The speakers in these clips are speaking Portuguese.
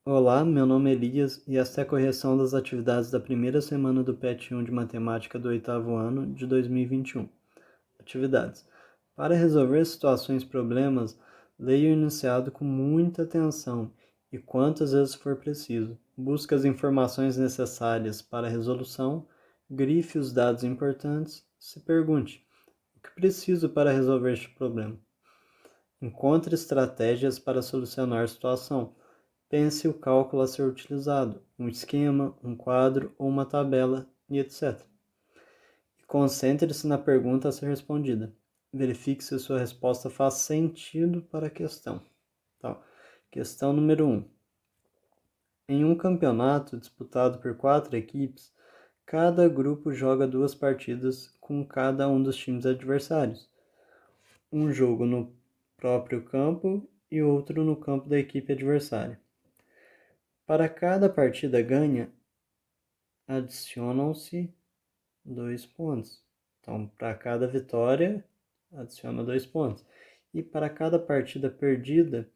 Olá, meu nome é Elias e esta é a correção das atividades da primeira semana do PET 1 de Matemática do oitavo ano de 2021. Atividades. Para resolver situações problemas, leia o enunciado com muita atenção e quantas vezes for preciso. Busque as informações necessárias para a resolução, grife os dados importantes, se pergunte: o que preciso para resolver este problema? Encontre estratégias para solucionar a situação. Pense o cálculo a ser utilizado, um esquema, um quadro ou uma tabela, e etc. E concentre-se na pergunta a ser respondida. Verifique se sua resposta faz sentido para a questão. Então, questão número 1. Em um campeonato disputado por 4 equipes, cada grupo joga 2 partidas com cada um dos times adversários. Um jogo no próprio campo e outro no campo da equipe adversária. Para cada partida ganha, adicionam-se 2 pontos. Então, para cada vitória, adiciona 2 pontos. E para cada partida perdida,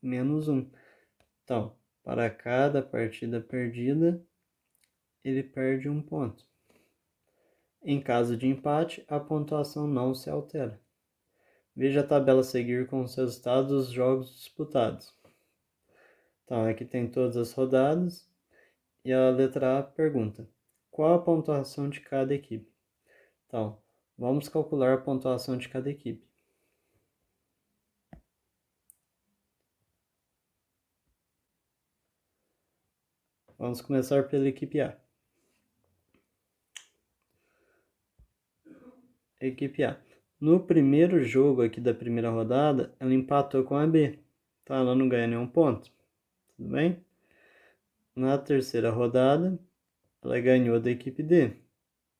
menos 1. Então, para cada partida perdida, ele perde 1 ponto. Em caso de empate, a pontuação não se altera. Veja a tabela a seguir com os resultados dos jogos disputados. Então, aqui tem todas as rodadas. E a letra A pergunta: qual a pontuação de cada equipe? Então, vamos calcular a pontuação de cada equipe. Vamos começar pela equipe A. Equipe A. No primeiro jogo aqui da primeira rodada, ela empatou com a B. Tá? Ela não ganha nenhum ponto. Tudo bem? Na terceira rodada, ela ganhou da equipe D.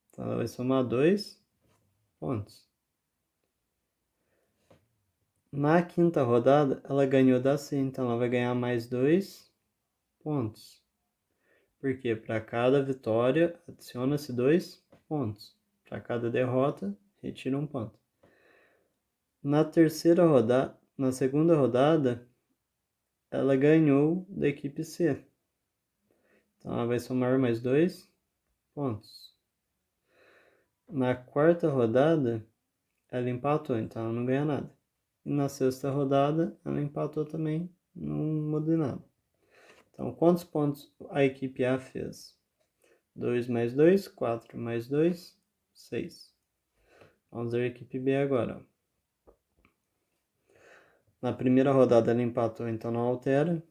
Então, ela vai somar 2 pontos. Na quinta rodada, ela ganhou da C. Então, ela vai ganhar mais 2 pontos. Porque para cada vitória, adiciona-se 2 pontos. Para cada derrota, retira 1 ponto. Na segunda rodada, ela ganhou da equipe C. Então, ela vai somar mais 2 pontos. Na quarta rodada, ela empatou, então ela não ganha nada. E na sexta rodada, ela empatou também, não muda nada. Então, quantos pontos a equipe A fez? 2 mais 2, 4 mais 2, 6. Vamos ver a equipe B agora. Na primeira rodada ela empatou, então não altera.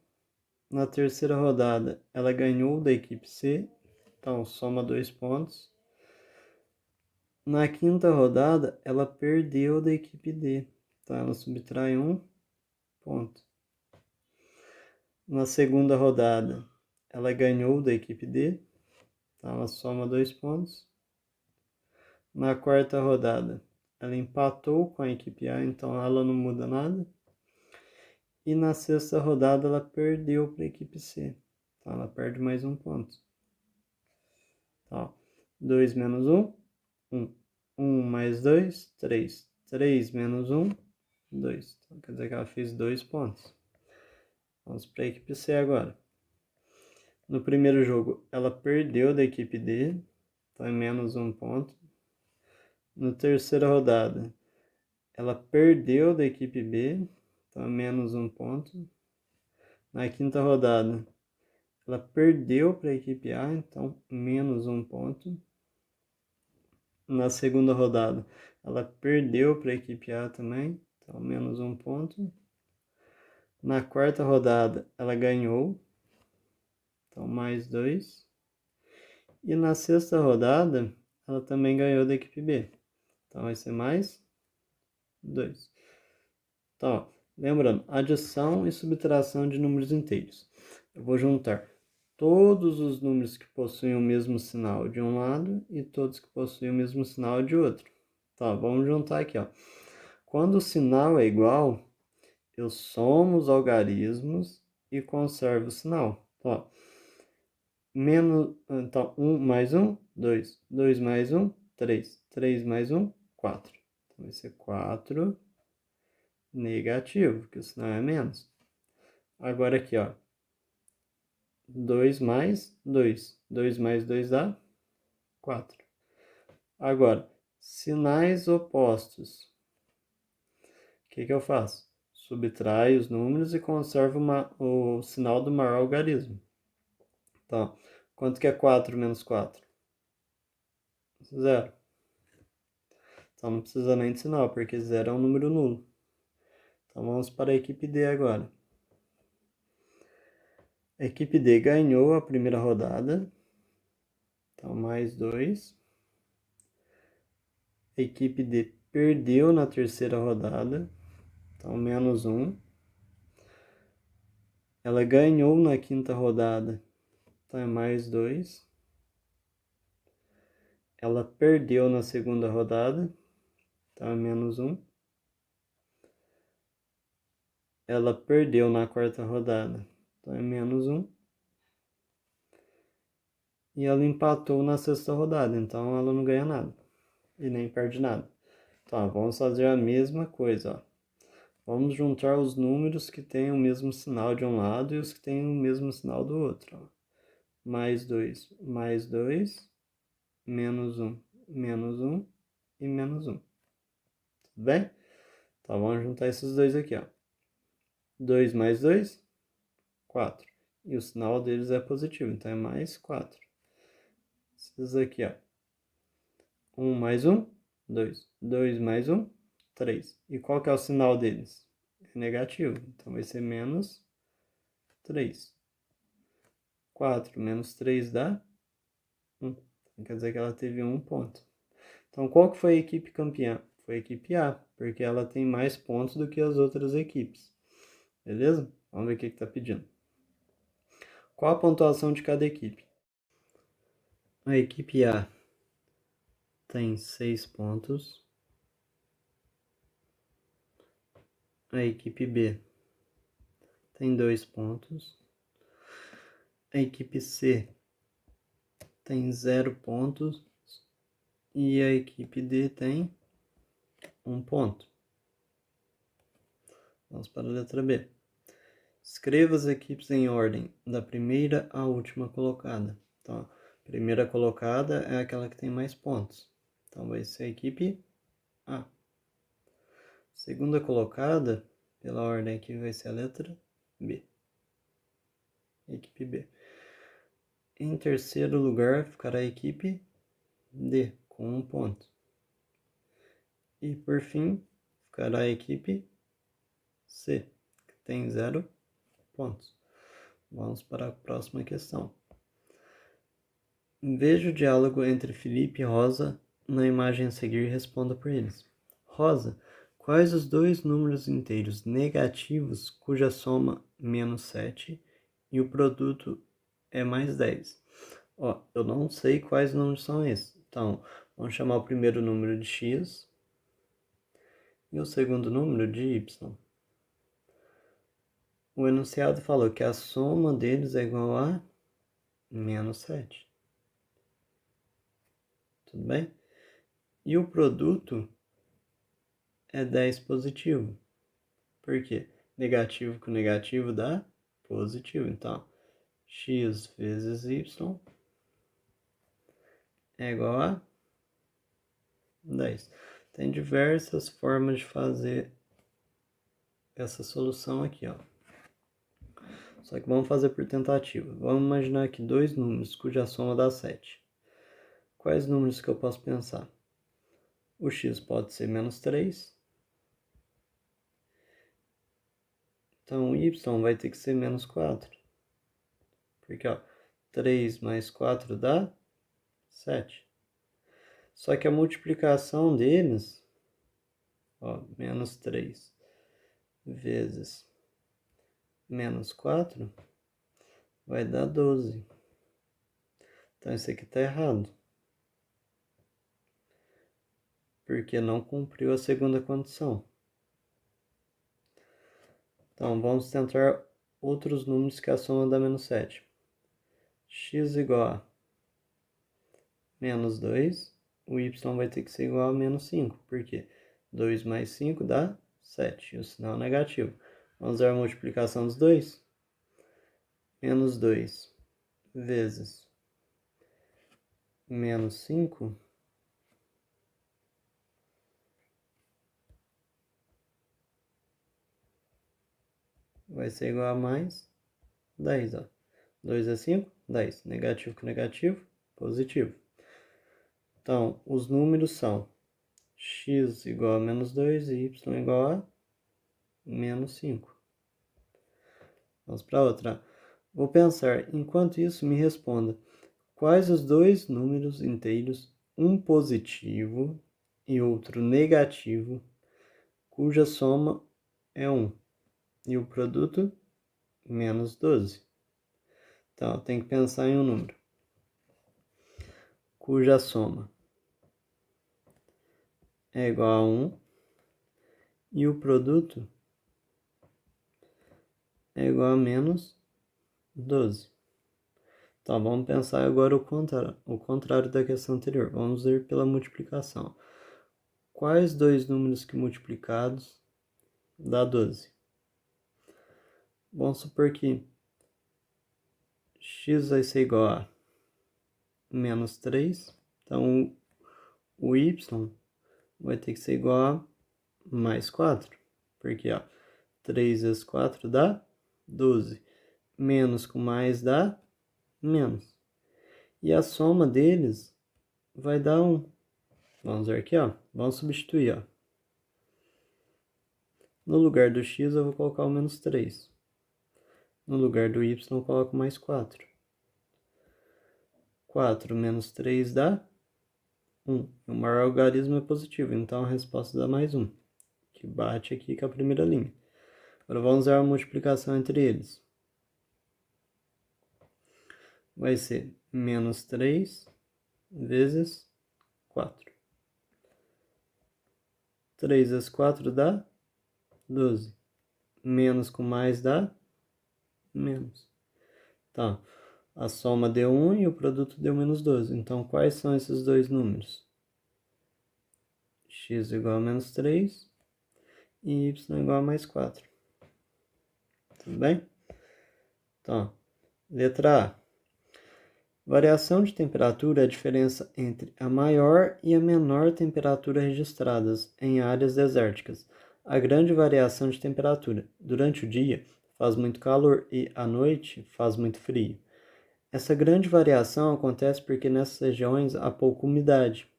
Na terceira rodada ela ganhou da equipe C, então soma 2 pontos. Na quinta rodada ela perdeu da equipe D, então ela subtrai 1 ponto. Na segunda rodada ela ganhou da equipe D, então ela soma 2 pontos. Na quarta rodada ela empatou com a equipe A, então ela não muda nada. E na sexta rodada ela perdeu para a equipe C. Então ela perde mais 1 ponto. Então, 2 menos 1, 1. 1 mais 2, 3. 3 menos 1, 2. Então quer dizer que ela fez 2 pontos. Vamos para a equipe C agora. No primeiro jogo ela perdeu da equipe D, então é menos 1 ponto. Na terceira rodada ela perdeu da equipe B, então é menos 1 ponto. Na quinta rodada ela perdeu para a equipe A, então menos 1 ponto. Na segunda rodada, ela perdeu para a equipe A também, então menos 1 ponto. Na quarta rodada, ela ganhou, então mais 2. E na sexta rodada, ela também ganhou da equipe B, então vai ser mais 2. Então, ó, lembrando, adição e subtração de números inteiros. Eu vou juntar todos os números que possuem o mesmo sinal de um lado e todos que possuem o mesmo sinal de outro. Tá, vamos juntar aqui, ó. Quando o sinal é igual, eu somo os algarismos e conservo o sinal. Ó, então, 1 mais 1, 2. 2 mais 1, 3. 3 mais 1, 4. Então, vai ser 4 negativo, porque o sinal é menos. Agora aqui, ó. 2 mais 2. 2 mais 2 dá 4. Agora, sinais opostos. O que eu faço? Subtraio os números e conservo o sinal do maior algarismo. Então, quanto que é 4 menos 4? 0. Então não precisa nem de sinal, porque 0 é um número nulo. Então vamos para a equipe D agora. A equipe D ganhou a primeira rodada. Então mais 2. A equipe D perdeu na terceira rodada. Então menos 1. Ela ganhou na quinta rodada. Então é mais 2. Ela perdeu na segunda rodada. Então é menos 1. Ela perdeu na quarta rodada. Então é menos 1. E ela empatou na sexta rodada. Então ela não ganha nada. E nem perde nada. Tá, vamos fazer a mesma coisa, ó. Vamos juntar os números que têm o mesmo sinal de um lado e os que têm o mesmo sinal do outro, ó. Mais 2, menos 1 e menos 1. Tudo bem? Então vamos juntar esses dois aqui, ó. 2 mais 2, 4. E o sinal deles é positivo, então é mais 4. Esses aqui, ó. 1 mais 1, 2. 2 mais 1, 3. E qual que é o sinal deles? É negativo, então vai ser menos 3. 4 menos 3 dá 1. Então, quer dizer que ela teve 1 ponto. Então, qual que foi a equipe campeã? Foi a equipe A, porque ela tem mais pontos do que as outras equipes. Beleza? Vamos ver o que está pedindo. Qual a pontuação de cada equipe? A equipe A tem 6 pontos. A equipe B tem 2 pontos. A equipe C tem 0 pontos. E a equipe D tem 1 ponto. Vamos para a letra B. Escreva as equipes em ordem, da primeira à última colocada. Então, a primeira colocada é aquela que tem mais pontos. Então, vai ser a equipe A. Segunda colocada, pela ordem aqui, vai ser a letra B. Equipe B. Em terceiro lugar, ficará a equipe D, com 1 ponto. E, por fim, ficará a equipe C, que tem 0 pontos. Vamos para a próxima questão. Veja o diálogo entre Felipe e Rosa na imagem a seguir e responda por eles. Rosa, quais os dois números inteiros negativos cuja soma menos 7 e o produto é mais 10? Ó, eu não sei quais números são esses. Então, vamos chamar o primeiro número de x e o segundo número de y. O enunciado falou que a soma deles é igual a menos 7. Tudo bem? E o produto é 10 positivo. Por quê? Negativo com negativo dá positivo. Então, x vezes y é igual a 10. Tem diversas formas de fazer essa solução aqui, ó. Só que vamos fazer por tentativa. Vamos imaginar aqui dois números cuja soma dá 7. Quais números que eu posso pensar? O x pode ser menos 3. Então, o y vai ter que ser menos 4. Porque, ó, 3 mais 4 dá 7. Só que a multiplicação deles, ó, menos 3 vezes menos 4 vai dar 12. Então, isso aqui está errado. Porque não cumpriu a segunda condição. Então, vamos tentar outros números que a soma dá menos 7. X igual a menos 2. O y vai ter que ser igual a menos 5. Por quê? 2 mais 5 dá 7. E o sinal é negativo. Vamos ver a multiplicação dos dois. Menos 2 vezes menos 5 vai ser igual a mais 10, ó. 2 é 5, 10. Negativo com negativo, positivo. Então, os números são x igual a menos 2 e y igual a menos 5. Vamos para outra. Vou pensar, enquanto isso, me responda. Quais os dois números inteiros, um positivo e outro negativo, cuja soma é 1 e o produto menos 12? Então, tem que pensar em um número cuja soma é igual a 1 e o produto é igual a menos 12. Então, vamos pensar agora o contrário da questão anterior. Vamos ver pela multiplicação. Quais dois números que multiplicados dá 12? Vamos supor que x vai ser igual a menos 3. Então, o y vai ter que ser igual a mais 4. Porque, ó, 3 vezes 4 dá 12. Menos com mais dá menos. E a soma deles vai dar 1. Vamos ver aqui, ó. Vamos substituir, ó. No lugar do x eu vou colocar o menos 3. No lugar do y eu coloco mais 4. 4 menos 3 dá 1. O maior algarismo é positivo, então a resposta dá mais 1. Que bate aqui com a primeira linha. Agora vamos usar a multiplicação entre eles. Vai ser menos 3 vezes 4. 3 vezes 4 dá 12. Menos com mais dá menos. Tá. A soma deu 1 e o produto deu menos 12. Então, quais são esses dois números? X igual a menos 3 e y igual a mais 4. Tudo bem? Então, letra A. Variação de temperatura é a diferença entre a maior e a menor temperatura registradas em áreas desérticas. A grande variação de temperatura. Durante o dia faz muito calor e à noite faz muito frio. Essa grande variação acontece porque nessas regiões há pouca umidade.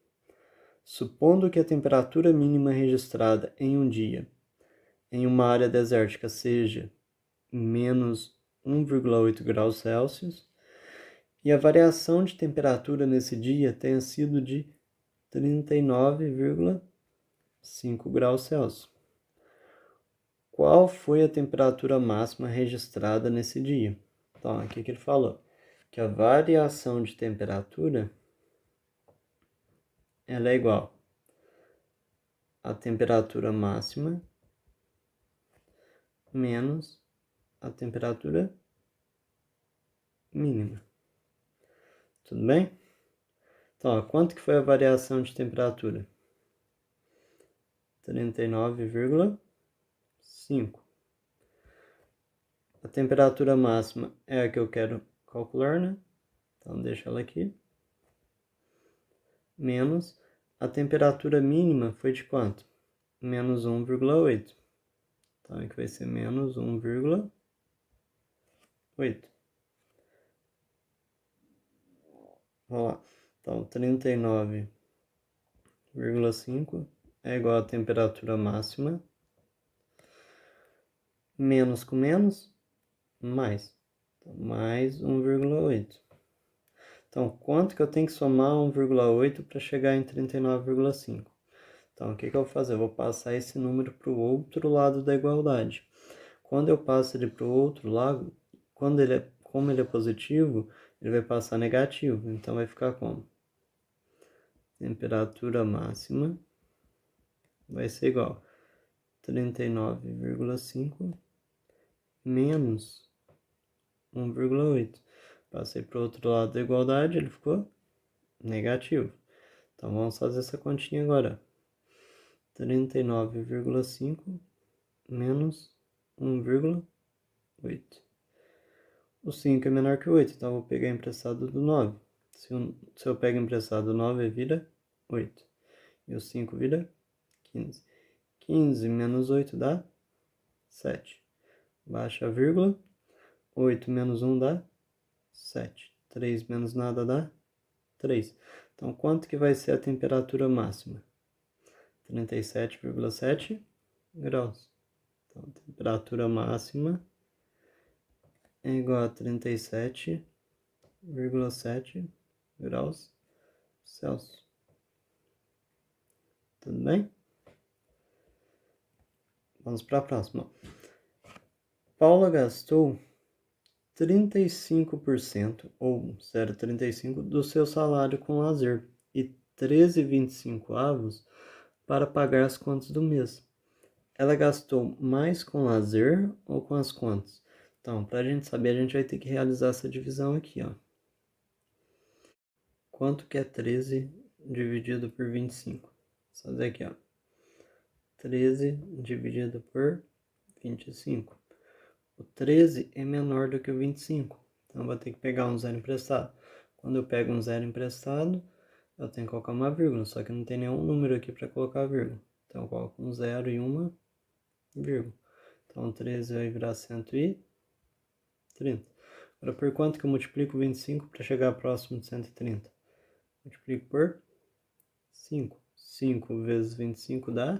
Supondo que a temperatura mínima registrada em um dia em uma área desértica seja menos 1,8 graus Celsius e a variação de temperatura nesse dia tenha sido de 39,5 graus Celsius. Qual foi a temperatura máxima registrada nesse dia? Então, aqui que ele falou que a variação de temperatura ela é igual à temperatura máxima menos a temperatura mínima. Tudo bem? Então, ó, quanto que foi a variação de temperatura? 39,5. A temperatura máxima é a que eu quero calcular, né? Então, deixa ela aqui. Menos a temperatura mínima foi de quanto? Menos 1,8. Então, aqui vai ser menos 1,8. Vamos lá. Então, 39,5 é igual à temperatura máxima. Menos com menos, mais. Então, mais 1,8. Então, quanto que eu tenho que somar 1,8 para chegar em 39,5? Então, o que eu vou fazer? Eu vou passar esse número para o outro lado da igualdade. Quando eu passo ele para o outro lado, como ele é positivo, ele vai passar negativo. Então, vai ficar como? Temperatura máxima vai ser igual a 39,5 menos 1,8. Passei para o outro lado da igualdade, ele ficou negativo. Então, vamos fazer essa continha agora. 39,5 menos 1,8. O 5 é menor que o 8, então eu vou pegar emprestado do 9. Se eu pego emprestado o 9, vira 8. E o 5 vira 15. 15 menos 8 dá 7. Baixa a vírgula. 8 menos 1 dá 7. 3 menos nada dá 3. Então, quanto que vai ser a temperatura máxima? 37,7 graus. Então, a temperatura máxima é igual a 37,7 graus Celsius. Tudo bem? Vamos para a próxima. Paula gastou 35% ou 0,35% do seu salário com lazer e 13,25 para pagar as contas do mês. Ela gastou mais com lazer ou com as contas? Então, para a gente saber, a gente vai ter que realizar essa divisão aqui, ó. Quanto que é 13 dividido por 25? Vou fazer aqui, ó. 13 dividido por 25. O 13 é menor do que o 25. Então, eu vou ter que pegar um zero emprestado. Quando eu pego um zero emprestado, eu tenho que colocar uma vírgula. Só que não tem nenhum número aqui para colocar vírgula. Então, eu coloco um zero e uma vírgula. Então, 13 vai virar 130. Agora, por quanto que eu multiplico 25 para chegar próximo de 130? Multiplico por 5. 5 vezes 25 dá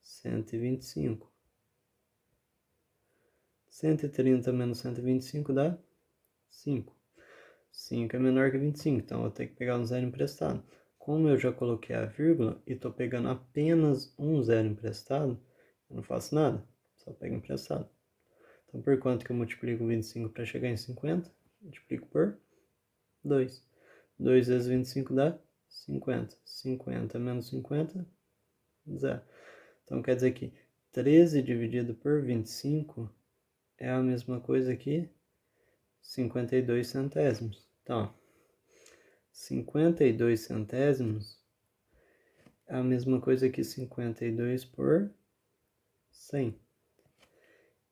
125. 130 menos 125 dá 5. 5 é menor que 25, então eu vou ter que pegar um zero emprestado. Como eu já coloquei a vírgula e estou pegando apenas um zero emprestado, eu não faço nada, só pego emprestado. Então, por quanto que eu multiplico 25 para chegar em 50? Multiplico por 2. 2 vezes 25 dá 50. 50 menos 50, 0. Então, quer dizer que 13 dividido por 25 é a mesma coisa que 52 centésimos. Então, 52 centésimos é a mesma coisa que 52 por 100.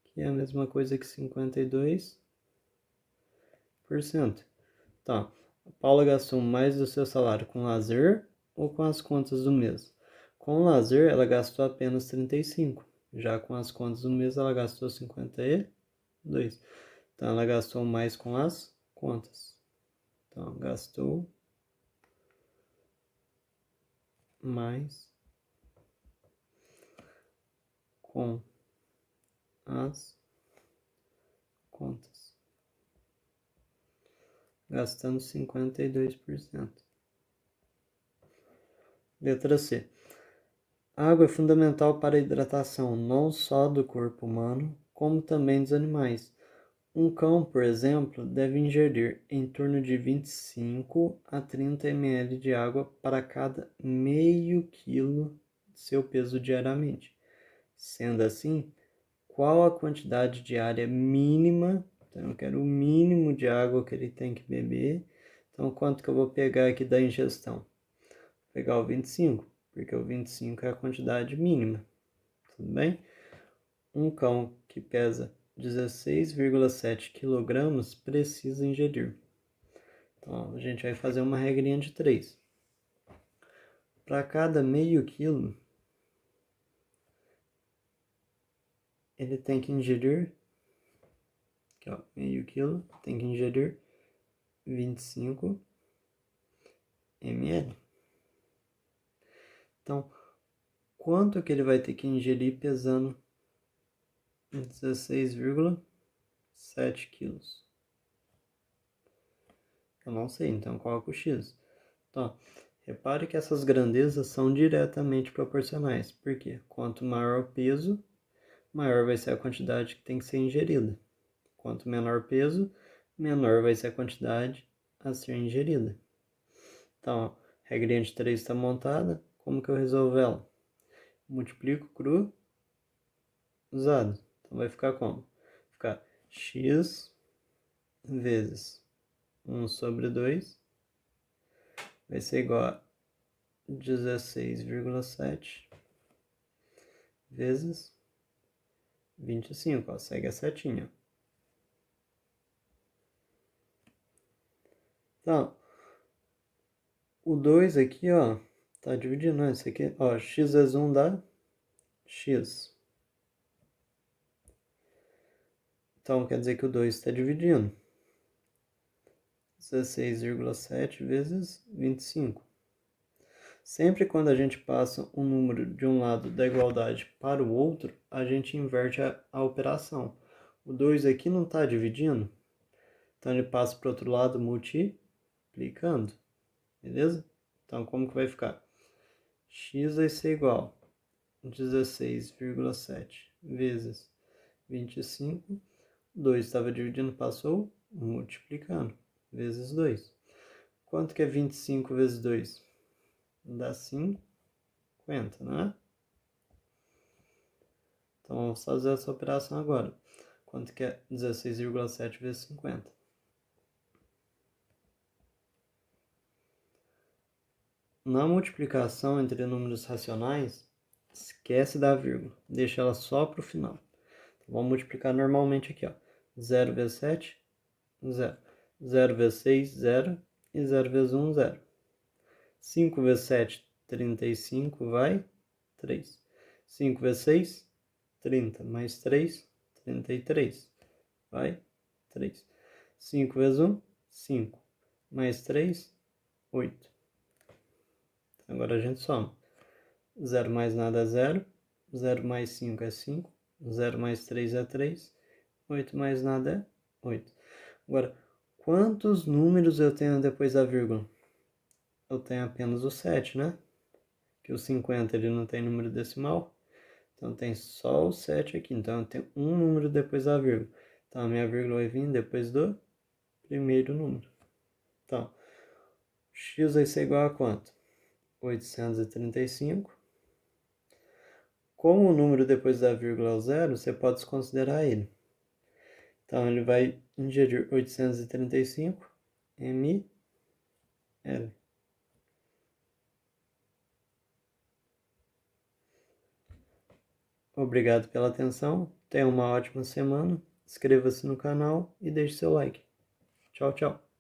Que é a mesma coisa que 52%. Então, a Paula gastou mais do seu salário com lazer ou com as contas do mês? Com o lazer, ela gastou apenas 35. Já com as contas do mês, ela gastou 52. Então, ela gastou mais com as contas. Então, gastou mais com as contas. Gastando 52%. Letra C. A água é fundamental para a hidratação não só do corpo humano, como também dos animais. Um cão, por exemplo, deve ingerir em torno de 25 a 30 ml de água para cada meio quilo de seu peso diariamente. Sendo assim, qual a quantidade diária mínima? Então, eu quero o mínimo de água que ele tem que beber. Então, quanto que eu vou pegar aqui da ingestão? Vou pegar o 25, porque o 25 é a quantidade mínima. Tudo bem? Um cão que pesa 16,7 kg precisa ingerir. Então, a gente vai fazer uma regrinha de 3. Para cada meio quilo, ele tem que ingerir, aqui, ó, meio quilo, tem que ingerir 25 ml. Então, quanto que ele vai ter que ingerir pesando 16,7 quilos? Eu não sei, então coloco o X. Então, repare que essas grandezas são diretamente proporcionais. Por quê? Quanto maior o peso, maior vai ser a quantidade que tem que ser ingerida. Quanto menor o peso, menor vai ser a quantidade a ser ingerida. Então, a regrinha de 3 está montada. Como que eu resolvo ela? Multiplico cruzado. Então, vai ficar como? Vai ficar x vezes 1 sobre 2 vai ser igual a 16,7 vezes 25, ó, segue a setinha. Então, o 2 aqui, ó, tá dividindo, né? Esse aqui, ó, x vezes 1 dá x. Então, quer dizer que o 2 está dividindo. 16,7 vezes 25. Sempre quando a gente passa um número de um lado da igualdade para o outro, a gente inverte a operação. O 2 aqui não está dividindo, então ele passa para o outro lado multiplicando, beleza? Então, como que vai ficar? X vai ser igual a 16,7 vezes 25. 2 estava dividindo, passou multiplicando, vezes 2. Quanto que é 25 vezes 2? Dá 50, né? Então, vamos fazer essa operação agora. Quanto que é 16,7 vezes 50? Na multiplicação entre números racionais, esquece da vírgula. Deixa ela só para o final. Então, vamos multiplicar normalmente aqui, ó. 0 vezes 7, 0. 0 vezes 6, 0. E 0 vezes 1, 0. 5 vezes 7, 35, vai 3. 5 vezes 6, 30. Mais 3, 33. Vai 3. 5 vezes 1, 5. Mais 3, 8. Agora a gente soma. 0 mais nada é 0. 0 mais 5 é 5. 0 mais 3 é 3. 8 mais nada é 8. Agora, quantos números eu tenho depois da vírgula? Eu tenho apenas o 7, né? Que o 50 ele não tem número decimal. Então tem só o 7 aqui. Então eu tenho um número depois da vírgula. Então a minha vírgula vai vir depois do primeiro número. Então, x vai ser igual a quanto? 835. Como o número depois da vírgula é o zero, você pode desconsiderar ele. Então ele vai ingerir 835 ml. Obrigado pela atenção, tenha uma ótima semana, inscreva-se no canal e deixe seu like. Tchau, tchau.